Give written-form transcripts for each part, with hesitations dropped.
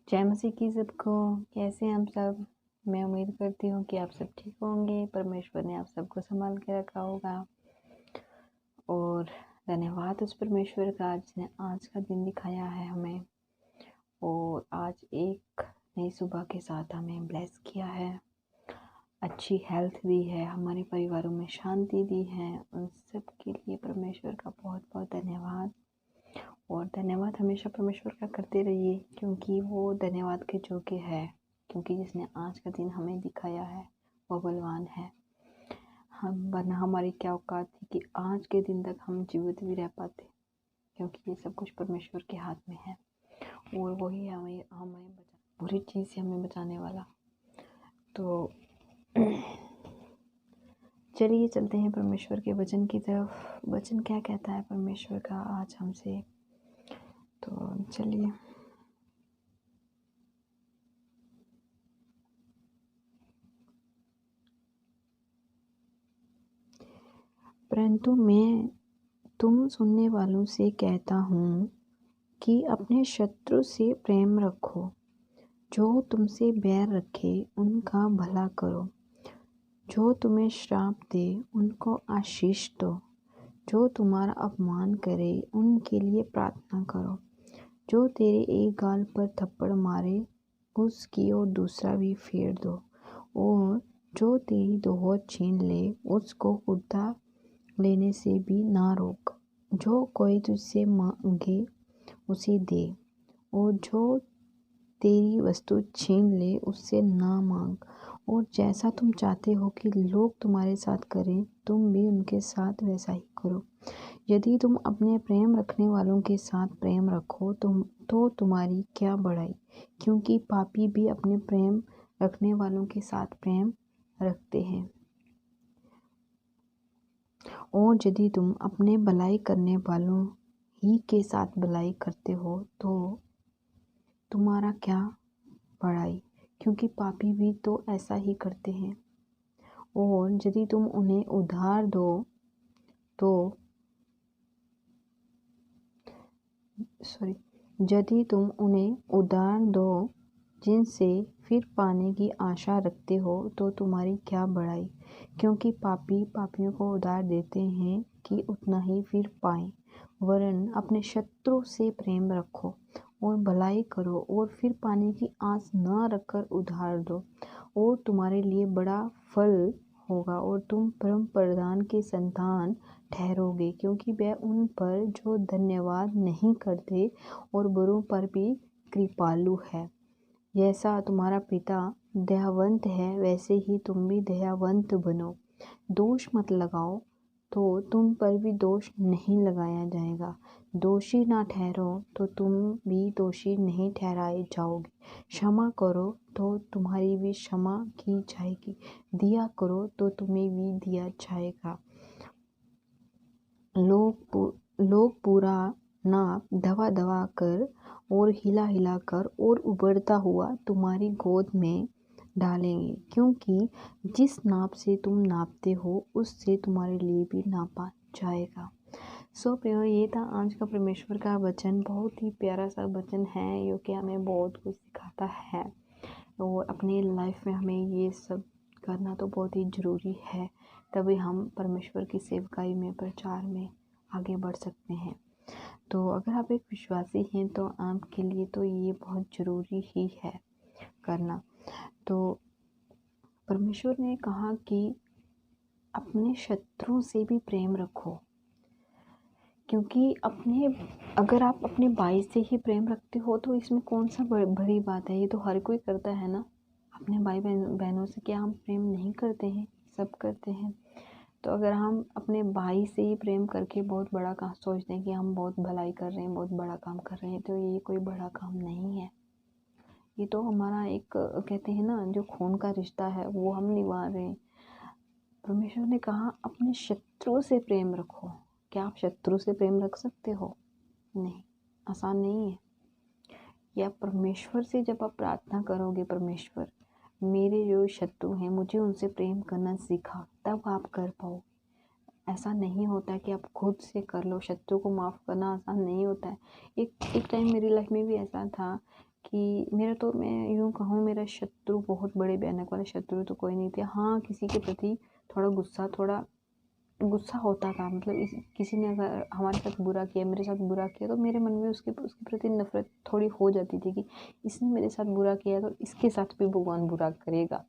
जय मसीह की सबको। कैसे हैं हम सब। मैं उम्मीद करती हूँ कि आप सब ठीक होंगे। परमेश्वर ने आप सबको संभाल के रखा होगा और धन्यवाद उस परमेश्वर का जिसने आज का दिन दिखाया है हमें और आज एक नई सुबह के साथ हमें ब्लेस किया है, अच्छी हेल्थ दी है, हमारे परिवारों में शांति दी है। उन सब के लिए परमेश्वर का बहुत बहुत धन्यवाद। और धन्यवाद हमेशा परमेश्वर का करते रहिए क्योंकि वो धन्यवाद के योग्य है, क्योंकि जिसने आज का दिन हमें दिखाया है वो बलवान है। हम वरना हमारी क्या औकात थी कि आज के दिन तक हम जीवित भी रह पाते, क्योंकि ये सब कुछ परमेश्वर के हाथ में है और वही हमें बुरी चीज़ से हमें बचाने वाला। तो चलिए चलते हैं परमेश्वर के वचन की तरफ। वचन क्या कहता है परमेश्वर का आज हमसे, तो चलिए। परंतु मैं तुम सुनने वालों से कहता हूँ कि अपने शत्रु से प्रेम रखो, जो तुमसे बैर रखे उनका भला करो, जो तुम्हें श्राप दे उनको आशीष दो, जो तुम्हारा अपमान करे उनके लिए प्रार्थना करो, जो तेरे एक गाल पर थप्पड़ मारे उसकी और दूसरा भी फेर दो, और जो तेरी दोहत छीन ले उसको कुर्ता लेने से भी ना रोक। जो कोई तुझसे मांगे उसे दे, और जो तेरी वस्तु छीन ले उससे ना मांग। और जैसा तुम चाहते हो कि लोग तुम्हारे साथ करें, तुम भी उनके साथ वैसा ही करो। यदि तुम अपने प्रेम रखने वालों के साथ प्रेम रखो तो तुम्हारी क्या बड़ाई, क्योंकि पापी भी अपने प्रेम रखने वालों के साथ प्रेम रखते हैं। और यदि तुम अपने भलाई करने वालों ही के साथ भलाई करते हो तो तुम्हारा क्या बड़ाई, क्योंकि पापी भी तो ऐसा ही करते हैं। और यदि तुम उन्हें उधार दो तो यदि तुम उन्हें उधार दो जिनसे फिर पाने की आशा रखते हो तो तुम्हारी क्या बड़ाई, क्योंकि पापी पापियों को उधार देते हैं कि उतना ही फिर पाएं। वरन अपने शत्रु से प्रेम रखो और भलाई करो और फिर पाने की आस न रखकर उधार दो, और तुम्हारे लिए बड़ा फल होगा और तुम परम प्रधान के संतान ठहरोगे, क्योंकि वह उन पर जो धन्यवाद नहीं करते और बुरों पर भी कृपालु है। जैसा तुम्हारा पिता दयावंत है वैसे ही तुम भी दयावंत बनो। दोष मत लगाओ तो तुम पर भी दोष नहीं लगाया जाएगा। दोषी ना ठहरो तो तुम भी दोषी नहीं ठहराए जाओगे। क्षमा करो तो तुम्हारी भी क्षमा की जाएगी। दिया करो तो तुम्हें भी दिया जाएगा। लोग पूरा नाप दबा दबा कर और हिला हिला कर और उबड़ता हुआ तुम्हारी गोद में डालेंगे, क्योंकि जिस नाप से तुम नापते हो उससे तुम्हारे लिए भी नापा जाएगा। सो प्रियो, ये था आज का परमेश्वर का वचन। बहुत ही प्यारा सा वचन है जो कि हमें बहुत कुछ सिखाता है और अपनी लाइफ में हमें ये सब करना तो बहुत ही ज़रूरी है, तभी हम परमेश्वर की सेवकाई में प्रचार में आगे बढ़ सकते हैं। तो अगर आप एक विश्वासी हैं तो आपके लिए तो ये बहुत ज़रूरी ही है करना। तो परमेश्वर ने कहा कि अपने शत्रुओं से भी प्रेम रखो, क्योंकि अगर आप अपने भाई से ही प्रेम रखते हो तो इसमें कौन सा बड़ी बात है। ये तो हर कोई करता है ना। अपने भाई बहनों से क्या हम प्रेम नहीं करते हैं? सब करते हैं। तो अगर हम अपने भाई से ही प्रेम करके बहुत बड़ा काम सोचते हैं कि हम बहुत भलाई कर रहे हैं, बहुत बड़ा काम कर रहे हैं, तो ये कोई बड़ा काम नहीं है। ये तो हमारा एक कहते हैं ना, जो खून का रिश्ता है वो हम निभा रहे हैं। परमेश्वर ने कहा अपने शत्रु से प्रेम रखो। क्या आप शत्रु से प्रेम रख सकते हो? नहीं, आसान नहीं है। या परमेश्वर से जब आप प्रार्थना करोगे, परमेश्वर मेरे जो शत्रु हैं मुझे उनसे प्रेम करना सिखा, तब आप कर पाओगे। ऐसा नहीं होता कि आप खुद से कर लो। शत्रु को माफ़ करना आसान नहीं होता है। एक टाइम मेरी लाइफ में भी ऐसा था कि मेरा तो, मैं यूँ कहूँ, मेरा शत्रु, बहुत बड़े भयानक वाले शत्रु तो कोई नहीं थे। हाँ, किसी के प्रति थोड़ा गुस्सा होता था, मतलब किसी ने अगर हमारे साथ बुरा किया, मेरे साथ बुरा किया, तो मेरे मन में उसके प्रति नफरत थोड़ी हो जाती थी कि इसने मेरे साथ बुरा किया तो इसके साथ भी भगवान बुरा करेगा।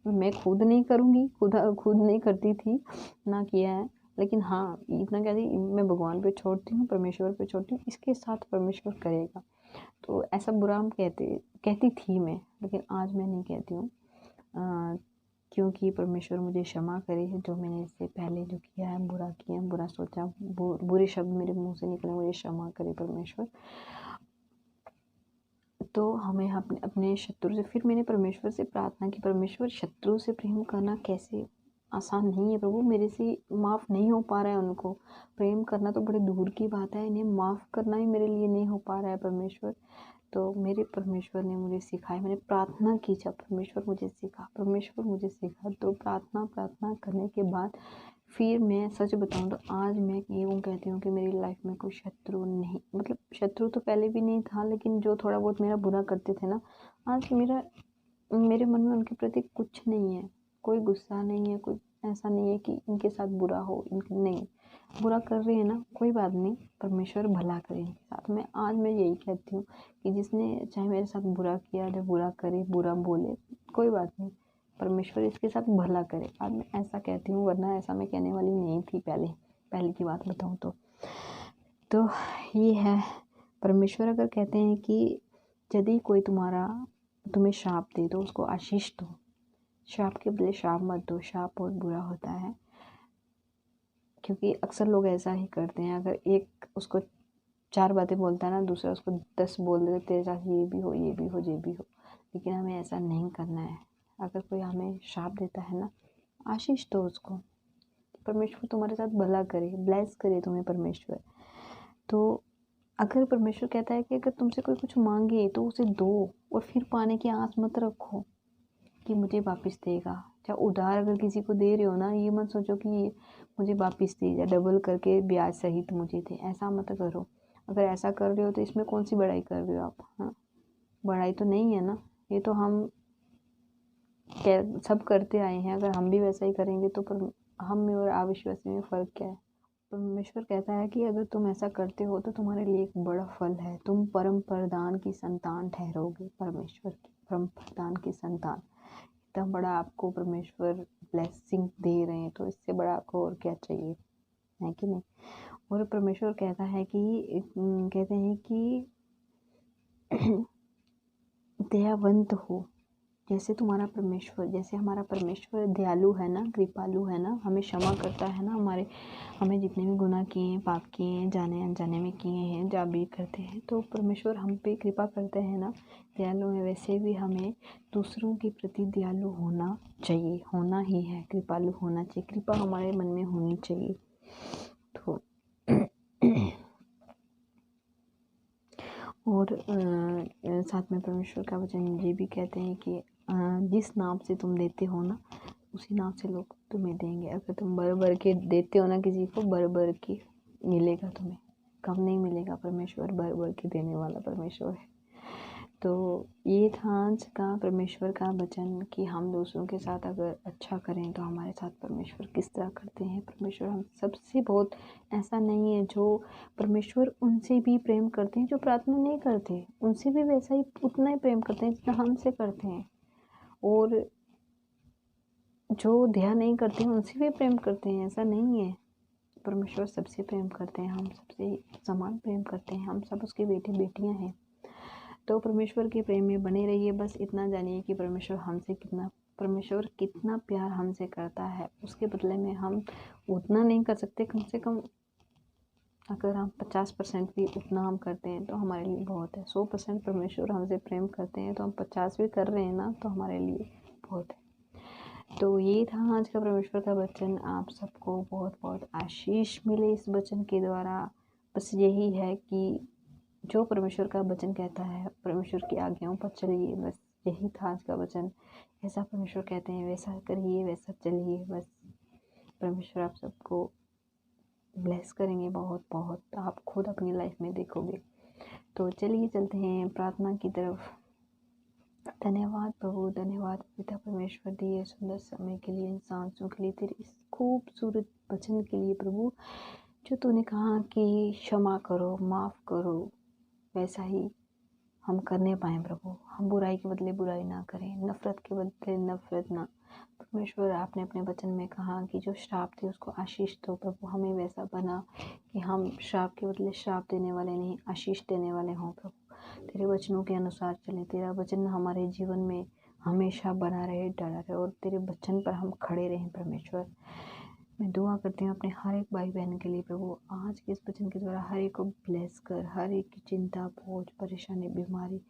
मैं खुद नहीं करूँगी, खुद नहीं करती थी, ना किया है, लेकिन हाँ इतना कहती, मैं भगवान पे छोड़ती हूँ, परमेश्वर पे छोड़ती हूँ, इसके साथ परमेश्वर करेगा। तो ऐसा बुरा हम कहती थी मैं, लेकिन आज मैं नहीं कहती हूँ, क्योंकि परमेश्वर मुझे क्षमा करे, जो मैंने इससे पहले जो किया है, बुरा किया, बुरा सोचा, बुरे शब्द मेरे मुंह से निकले, मुझे क्षमा करे परमेश्वर। तो हमें अपने शत्रु से, फिर मैंने परमेश्वर से प्रार्थना की, परमेश्वर शत्रु से प्रेम करना कैसे आसान नहीं है प्रभु, मेरे से माफ़ नहीं हो पा रहा है उनको। प्रेम करना तो बड़े दूर की बात है, इन्हें माफ़ करना ही मेरे लिए नहीं हो पा रहा है परमेश्वर। तो मेरे परमेश्वर ने मुझे सिखाया, मैंने प्रार्थना की, जब परमेश्वर मुझे सिखा, तो प्रार्थना करने के बाद फिर मैं सच बताऊँ तो आज मैं यूँ कहती हूँ कि मेरी लाइफ में कोई शत्रु नहीं, मतलब शत्रु तो पहले भी नहीं था, लेकिन जो थोड़ा बहुत मेरा बुरा करते थे ना, आज मेरे मन में उनके प्रति कुछ नहीं है, कोई गुस्सा नहीं है, कोई ऐसा नहीं है कि इनके साथ बुरा हो, नहीं, बुरा कर रहे हैं ना, कोई बात नहीं, परमेश्वर भला करे इनके साथ में। आज मैं यही कहती हूँ कि जिसने चाहे मेरे साथ बुरा किया, जो बुरा करे, बुरा बोले, कोई बात नहीं, परमेश्वर इसके साथ भला करे। आज मैं ऐसा कहती हूँ, वरना ऐसा मैं कहने वाली नहीं थी पहले की बात बताऊँ तो ये है। परमेश्वर अगर कहते हैं कि यदि कोई तुम्हें श्राप दे तो उसको आशीष दो, श्राप के बदले श्राप मत दो, श्राप बहुत बुरा होता है, क्योंकि अक्सर लोग ऐसा ही करते हैं, अगर एक उसको 4 बातें बोलता है ना, दूसरा उसको 10 बोल देते, तेरे साथ ये भी हो, ये भी हो, ये भी हो। लेकिन हमें ऐसा नहीं करना है। अगर कोई हमें श्राप देता है ना, आशीष दो उसको, परमेश्वर तुम्हारे साथ भला करे, ब्लेस करे तुम्हें परमेश्वर। तो अगर परमेश्वर कहता है कि अगर तुमसे कोई कुछ मांगे तो उसे दो, और फिर पाने की आस मत रखो कि मुझे वापस देगा। चाहे उधार अगर किसी को दे रहे हो ना, ये मत सोचो कि ये मुझे वापस दे या डबल करके ब्याज सहित मुझे दे, ऐसा मत करो। अगर ऐसा कर रहे हो तो इसमें कौन सी बड़ाई कर रहे हो आप? हाँ, बड़ाई तो नहीं है ना, ये तो हम सब करते आए हैं, अगर हम भी वैसा ही करेंगे तो पर हम में और अविश्वासी में फ़र्क क्या है? परमेश्वर कहता है कि अगर तुम ऐसा करते हो तो तुम्हारे लिए एक बड़ा फल है, तुम परम प्रधान की संतान ठहरोगे, परमेश्वर की परम प्रधान की संतान। इतना बड़ा आपको परमेश्वर ब्लेसिंग दे रहे हैं, तो इससे बड़ा आपको और क्या चाहिए, है कि नहीं? और परमेश्वर कहते हैं कि दयावंत हो, जैसे हमारा परमेश्वर दयालु है ना, कृपालु है ना, हमें क्षमा करता है ना, हमें जितने भी गुनाह किए हैं, पाप किए हैं, जाने अनजाने में किए हैं, जब भी करते हैं, तो परमेश्वर हम पे कृपा करते हैं ना, दयालु है। वैसे भी हमें दूसरों के प्रति दयालु होना चाहिए, होना ही है, कृपालु होना चाहिए, कृपा हमारे मन में होनी चाहिए। तो और साथ में परमेश्वर का वचन ये भी कहते हैं कि जिस नाम से तुम देते हो ना, उसी नाम से लोग तुम्हें देंगे। अगर तुम भर के देते हो ना किसी को, भर के मिलेगा तुम्हें, कम नहीं मिलेगा। परमेश्वर भर के देने वाला परमेश्वर है। तो ये था आज का परमेश्वर का वचन कि हम दूसरों के साथ अगर अच्छा करें तो हमारे साथ परमेश्वर किस तरह करते हैं। परमेश्वर हम सबसे बहुत, ऐसा नहीं है, जो परमेश्वर उनसे भी प्रेम करते हैं जो प्रार्थना नहीं करते, उनसे भी वैसा ही उतना ही प्रेम करते हैं जितना हमसे करते हैं। और जो ध्यान नहीं करते हैं उनसे भी प्रेम करते हैं, ऐसा नहीं है। परमेश्वर सबसे प्रेम करते हैं, हम सबसे समान प्रेम करते हैं, हम सब उसके बेटे बेटियां हैं। तो परमेश्वर के प्रेम में बने रहिए। बस इतना जानिए कि परमेश्वर कितना प्यार हमसे करता है, उसके बदले में हम उतना नहीं कर सकते, कम से कम अगर हम 50% भी उतना हम करते हैं तो हमारे लिए बहुत है। 100% परमेश्वर हमसे प्रेम करते हैं तो हम 50 भी कर रहे हैं ना, तो हमारे लिए बहुत है। तो ये था आज का परमेश्वर का वचन। आप सबको बहुत बहुत आशीष मिले इस वचन के द्वारा। बस यही है कि जो परमेश्वर का वचन कहता है, परमेश्वर की आज्ञाओं पर चलिए, बस यही था आज का वचन। ऐसा परमेश्वर कहते हैं वैसा करिए, वैसा चलिए। बस परमेश्वर आप सबको ब्लेस करेंगे बहुत बहुत, आप खुद अपनी लाइफ में देखोगे। तो चलिए चलते हैं प्रार्थना की तरफ। धन्यवाद प्रभु, धन्यवाद पिता परमेश्वर दिए सुंदर समय के लिए, इन सांसों के लिए, तेरे इस खूबसूरत वचन के लिए प्रभु, जो तूने कहा कि क्षमा करो, माफ़ करो, वैसा ही हम करने पाएँ प्रभु। हम बुराई के बदले बुराई ना करें, नफ़रत के बदले नफ़रत ना। परमेश्वर आपने अपने वचन में कहा कि जो श्राप थे उसको आशीष दो प्रभु। हमें वैसा बना कि हम श्राप के बदले श्राप देने वाले नहीं, आशीष देने वाले हों प्रभु। तेरे वचनों के अनुसार चलें, तेरा वचन हमारे जीवन में हमेशा बना रहे, डला रहे और तेरे वचन पर हम खड़े रहें परमेश्वर। मैं दुआ करती हूँ अपने हर एक भाई बहन के लिए प्रभु। आज के इस वचन के द्वारा हर एक को ब्लेस कर, हर एक की चिंता, बोझ, परेशानी, बीमारी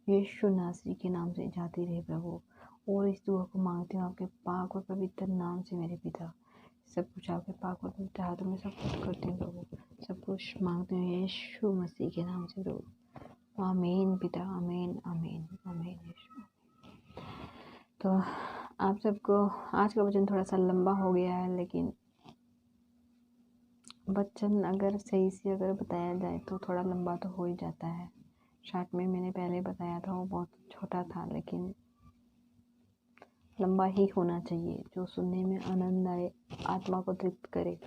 यीशु नासरी के नाम से जाती रहे प्रभु। और इस दुआ को मांगती हूँ आपके पाक और पवित्र नाम से मेरे पिता। सब कुछ आपके पाक और पवित्र हाथों में सब कुछ करती हूँ प्रभु। सब कुछ मांगती हूँ यीशु मसीह के नाम से प्रभु। आमीन पिता, आमीन, आमीन, आमीन यीशु। तो आप सबको आज का वचन थोड़ा सा लंबा हो गया है, लेकिन वचन अगर सही से अगर बताया जाए तो थोड़ा लंबा तो हो ही जाता है। शार्ट में मैंने पहले बताया था वो बहुत छोटा था, लेकिन लंबा ही होना चाहिए जो सुनने में आनंद आए, आत्मा को तृप्त करे।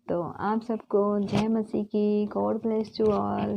तो आप सबको जय मसीह की। God bless you all.